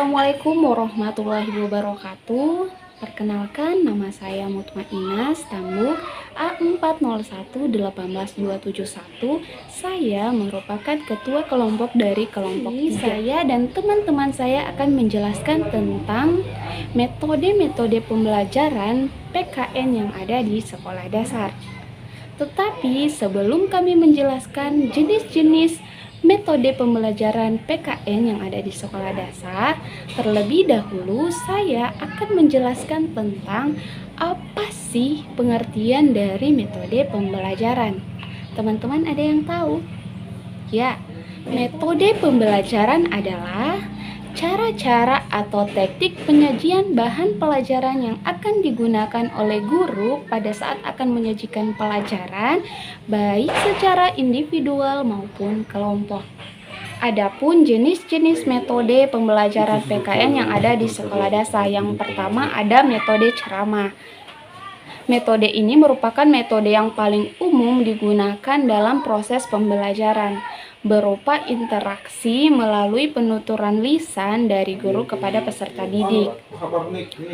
Assalamualaikum warahmatullahi wabarakatuh. Perkenalkan, nama saya Mutmainah Stambuk A40118271. Saya merupakan ketua kelompok dari kelompok ini. Saya dan teman-teman saya akan menjelaskan tentang metode-metode pembelajaran PKN yang ada di sekolah dasar. Tetapi sebelum kami menjelaskan jenis-jenis metode pembelajaran PKN yang ada di sekolah dasar, terlebih dahulu saya akan menjelaskan tentang apa sih pengertian dari metode pembelajaran. Teman-teman ada yang tahu? Ya, metode pembelajaran adalah cara-cara atau teknik penyajian bahan pelajaran yang akan digunakan oleh guru pada saat akan menyajikan pelajaran, baik secara individual maupun kelompok. Adapun jenis-jenis metode pembelajaran PKN yang ada di sekolah dasar, yang pertama ada metode ceramah. Metode ini merupakan metode yang paling umum digunakan dalam proses pembelajaran, berupa interaksi melalui penuturan lisan dari guru kepada peserta didik.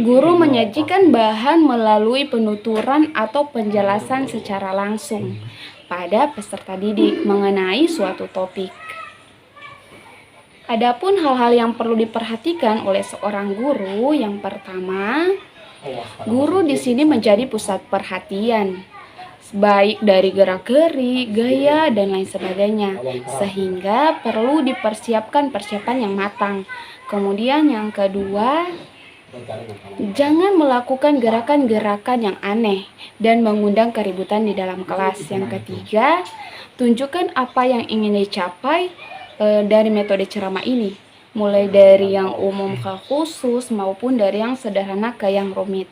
Guru menyajikan bahan melalui penuturan atau penjelasan secara langsung pada peserta didik mengenai suatu topik. Adapun hal-hal yang perlu diperhatikan oleh seorang guru, yang pertama, guru di sini menjadi pusat perhatian, baik dari gerak-gerik, gaya, dan lain sebagainya, sehingga perlu dipersiapkan persiapan yang matang. Kemudian yang kedua, jangan melakukan gerakan-gerakan yang aneh dan mengundang keributan di dalam kelas. Yang ketiga, tunjukkan apa yang ingin dicapai dari metode ceramah ini, mulai dari yang umum ke khusus maupun dari yang sederhana ke yang rumit.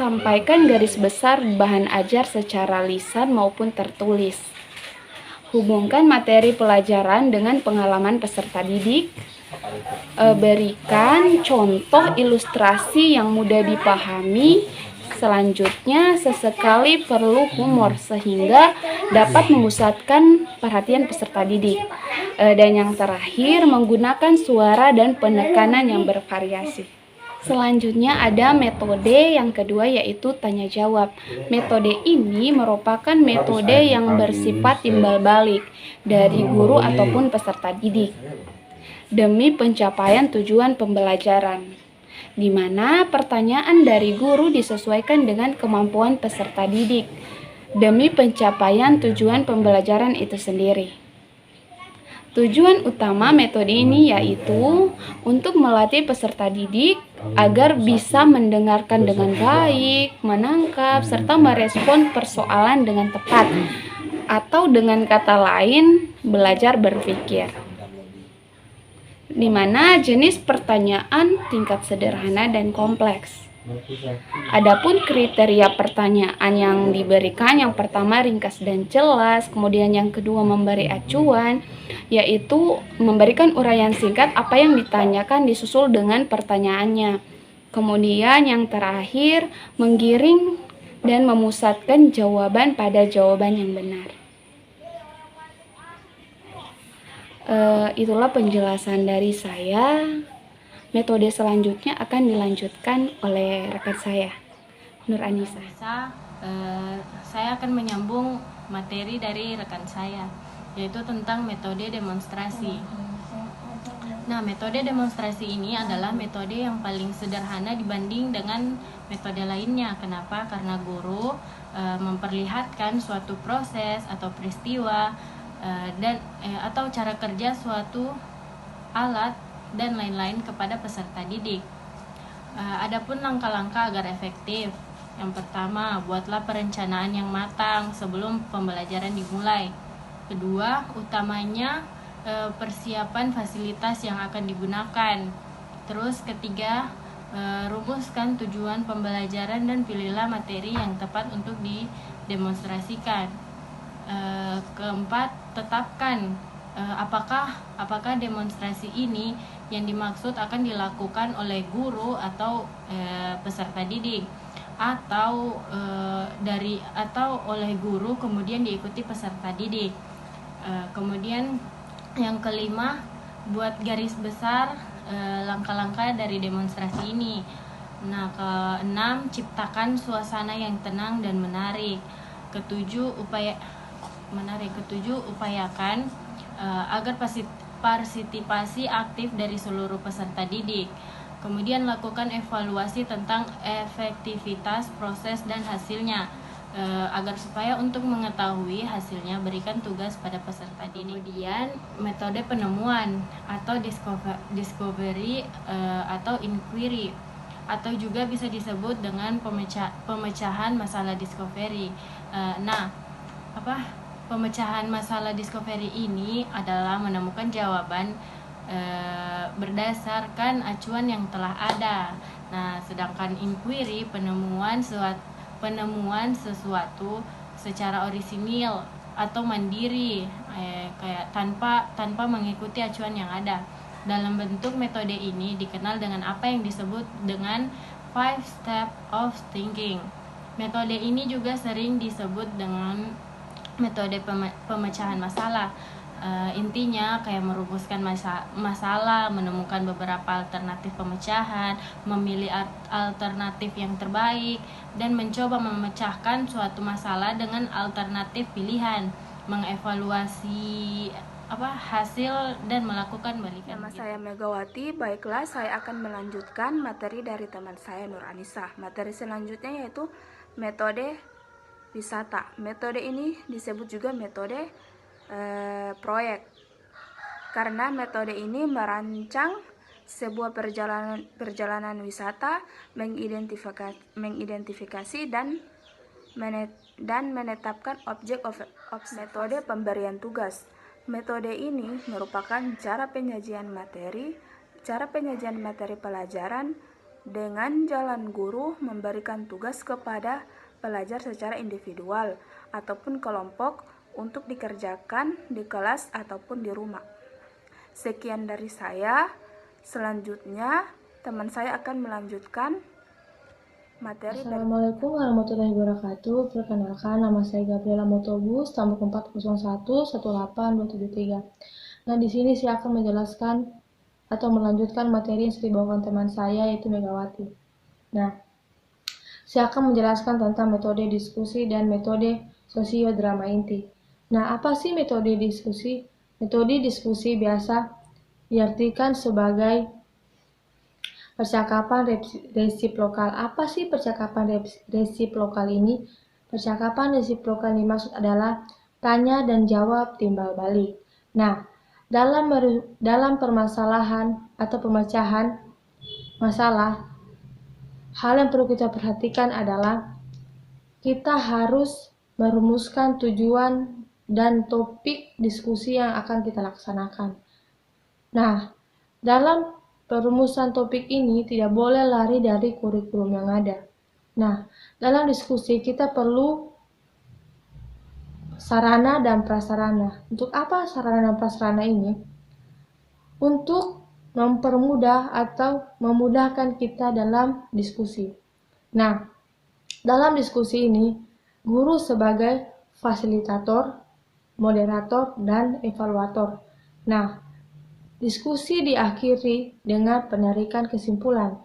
Sampaikan garis besar bahan ajar secara lisan maupun tertulis. Hubungkan materi pelajaran dengan pengalaman peserta didik. Berikan contoh ilustrasi yang mudah dipahami. Selanjutnya, sesekali perlu humor sehingga dapat memusatkan perhatian peserta didik. Dan yang terakhir, menggunakan suara dan penekanan yang bervariasi. Selanjutnya ada metode yang kedua, yaitu tanya jawab. Metode ini merupakan metode yang bersifat timbal balik dari guru ataupun peserta didik demi pencapaian tujuan pembelajaran, di mana pertanyaan dari guru disesuaikan dengan kemampuan peserta didik demi pencapaian tujuan pembelajaran itu sendiri. Tujuan utama metode ini yaitu untuk melatih peserta didik agar bisa mendengarkan dengan baik, menangkap, serta merespon persoalan dengan tepat, atau dengan kata lain, belajar berpikir. Di mana jenis pertanyaan tingkat sederhana dan kompleks. Adapun kriteria pertanyaan yang diberikan, yang pertama ringkas dan jelas, kemudian yang kedua memberi acuan, yaitu memberikan uraian singkat apa yang ditanyakan disusul dengan pertanyaannya. Kemudian yang terakhir menggiring dan memusatkan jawaban pada jawaban yang benar. Itulah penjelasan dari saya. Metode selanjutnya akan dilanjutkan oleh rekan saya, Nur Anissa. Saya akan menyambung materi dari rekan saya, yaitu tentang metode demonstrasi. Nah, metode demonstrasi ini adalah metode yang paling sederhana dibanding dengan metode lainnya. Kenapa? Karena guru memperlihatkan suatu proses atau peristiwa atau cara kerja suatu alat dan lain-lain kepada peserta didik. Adapun langkah-langkah agar efektif. Yang pertama, buatlah perencanaan yang matang sebelum pembelajaran dimulai. Kedua, utamanya persiapan fasilitas yang akan digunakan. Terus ketiga, rumuskan tujuan pembelajaran dan pilihlah materi yang tepat untuk didemonstrasikan. Keempat, tetapkan apakah demonstrasi ini yang dimaksud akan dilakukan oleh guru atau peserta didik, atau oleh guru kemudian diikuti peserta didik. Kemudian yang kelima, buat garis besar langkah-langkah dari demonstrasi ini. Nah, keenam, ciptakan suasana yang tenang dan menarik. Ketujuh, upayakan agar partisipasi aktif dari seluruh peserta didik. Kemudian lakukan evaluasi tentang efektivitas proses dan hasilnya, agar supaya untuk mengetahui hasilnya berikan tugas pada peserta didik. Kemudian metode penemuan atau discovery atau inquiry, atau juga bisa disebut dengan pemecahan masalah discovery. Pemecahan masalah discovery ini adalah menemukan jawaban berdasarkan acuan yang telah ada. Nah, sedangkan inquiry penemuan sesuatu secara orisinil atau mandiri, kayak tanpa mengikuti acuan yang ada. Dalam bentuk metode ini dikenal dengan apa yang disebut dengan 5 step of thinking. Metode ini juga sering disebut dengan metode pemecahan masalah. Intinya kayak merumuskan masalah, menemukan beberapa alternatif pemecahan, memilih alternatif yang terbaik, dan mencoba memecahkan suatu masalah dengan alternatif pilihan, mengevaluasi hasil dan melakukan balikan. Nama saya Megawati. Baiklah, saya akan melanjutkan materi dari teman saya Nur Anissa. Materi selanjutnya yaitu metode wisata. Metode ini disebut juga metode proyek, karena metode ini merancang sebuah perjalanan wisata, mengidentifikasi dan menetapkan objek. Metode pemberian tugas. Metode ini merupakan cara penyajian materi pelajaran dengan jalan guru memberikan tugas kepada pelajar secara individual ataupun kelompok untuk dikerjakan di kelas ataupun di rumah. Sekian dari saya. Selanjutnya teman saya akan melanjutkan materi. Assalamualaikum warahmatullahi wabarakatuh. Perkenalkan, nama saya Gabriela Motobus, tambah 401 188 273. Nah, di sini saya akan menjelaskan atau melanjutkan materi yang sudah dibawakan teman saya, yaitu Megawati. Nah, saya akan menjelaskan tentang metode diskusi dan metode sosiodrama inti. Nah, apa sih metode diskusi? Metode diskusi biasa diartikan sebagai percakapan resiprokal. Apa sih percakapan resiprokal ini? Percakapan resiprokal ini maksud adalah tanya dan jawab timbal balik. Nah, dalam permasalahan atau pemecahan masalah, hal yang perlu kita perhatikan adalah kita harus merumuskan tujuan dan topik diskusi yang akan kita laksanakan. Nah, dalam perumusan topik ini tidak boleh lari dari kurikulum yang ada. Nah, dalam diskusi kita perlu sarana dan prasarana. Untuk apa sarana dan prasarana ini? Untuk mempermudah atau memudahkan kita dalam diskusi. Nah, dalam diskusi ini, guru sebagai fasilitator, moderator, dan evaluator. Nah, diskusi diakhiri dengan penarikan kesimpulan.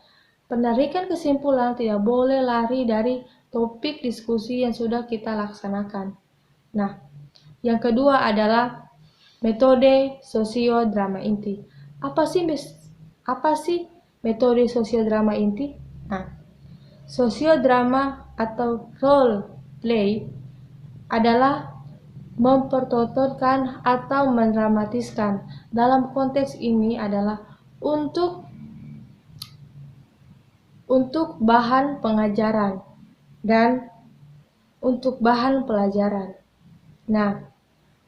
Penarikan kesimpulan tidak boleh lari dari topik diskusi yang sudah kita laksanakan. Nah, yang kedua adalah metode sosiodrama inti. Apa sih metode sosiodrama inti? Nah, sosiodrama atau role play adalah mempertontonkan atau mendramatiskan. Dalam konteks ini adalah untuk bahan pengajaran dan untuk bahan pelajaran. Nah,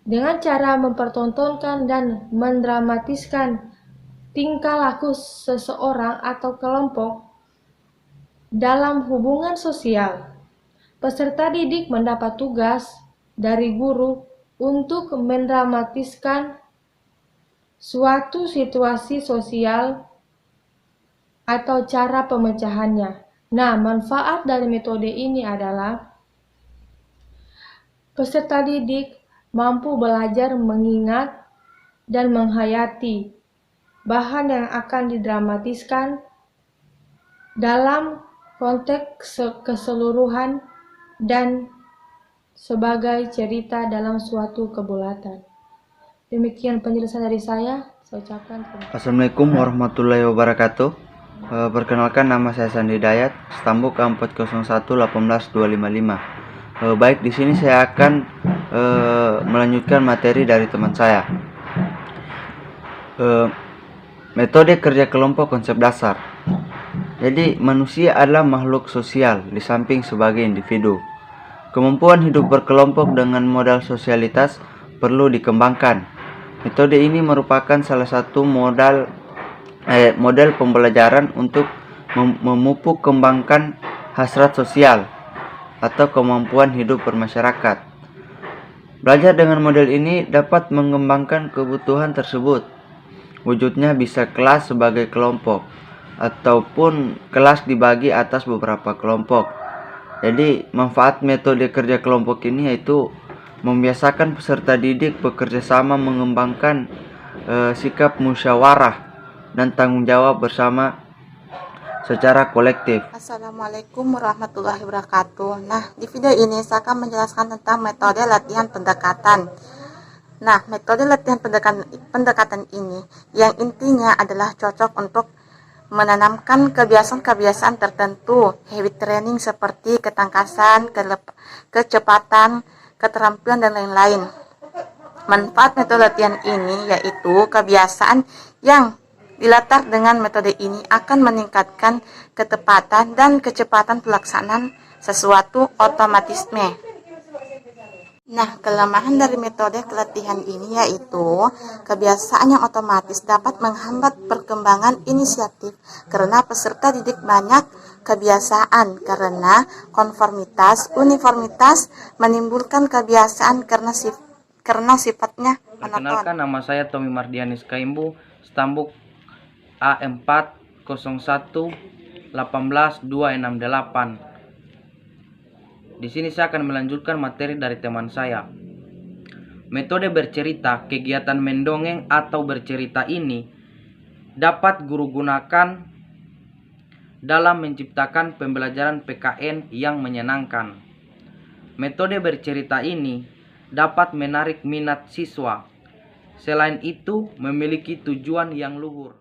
dengan cara mempertontonkan dan mendramatiskan tingkah laku seseorang atau kelompok dalam hubungan sosial, peserta didik mendapat tugas dari guru untuk mendramatiskan suatu situasi sosial atau cara pemecahannya. Nah, manfaat dari metode ini adalah peserta didik mampu belajar mengingat dan menghayati bahan yang akan didramatiskan dalam konteks keseluruhan dan sebagai cerita dalam suatu kebulatan. Demikian penjelasan dari saya ucapkan terima kasih. Assalamualaikum warahmatullahi wabarakatuh. Perkenalkan, nama saya Sandi Dayat, stambuk A401 18255. Baik, di sini saya akan melanjutkan materi dari teman saya. Metode kerja kelompok konsep dasar. Jadi, manusia adalah makhluk sosial di samping sebagai individu. Kemampuan hidup berkelompok dengan modal sosialitas perlu dikembangkan. Metode ini merupakan salah satu model pembelajaran untuk memupuk kembangkan hasrat sosial atau kemampuan hidup bermasyarakat. Belajar dengan model ini dapat mengembangkan kebutuhan tersebut. Wujudnya bisa kelas sebagai kelompok ataupun kelas dibagi atas beberapa kelompok. Jadi manfaat metode kerja kelompok ini yaitu membiasakan peserta didik bekerja sama, mengembangkan sikap musyawarah dan tanggung jawab bersama secara kolektif. Assalamualaikum warahmatullahi wabarakatuh. Nah, di video ini saya akan menjelaskan tentang metode latihan pendekatan. Nah, metode latihan pendekatan ini yang intinya adalah cocok untuk menanamkan kebiasaan-kebiasaan tertentu, habit training seperti ketangkasan, kecepatan, keterampilan, dan lain-lain. Manfaat metode latihan ini yaitu kebiasaan yang dilatar dengan metode ini akan meningkatkan ketepatan dan kecepatan pelaksanaan sesuatu otomatisme. Nah, kelemahan dari metode pelatihan ini yaitu kebiasaan yang otomatis dapat menghambat perkembangan inisiatif karena peserta didik banyak kebiasaan, karena konformitas, uniformitas menimbulkan kebiasaan karena sifatnya monoton. Perkenalkan, nama saya Tommy Mardianis Kaimbu, stambuk A401 18268. Di sini saya akan melanjutkan materi dari teman saya. Metode bercerita, kegiatan mendongeng atau bercerita ini dapat guru gunakan dalam menciptakan pembelajaran PKN yang menyenangkan. Metode bercerita ini dapat menarik minat siswa. Selain itu, memiliki tujuan yang luhur.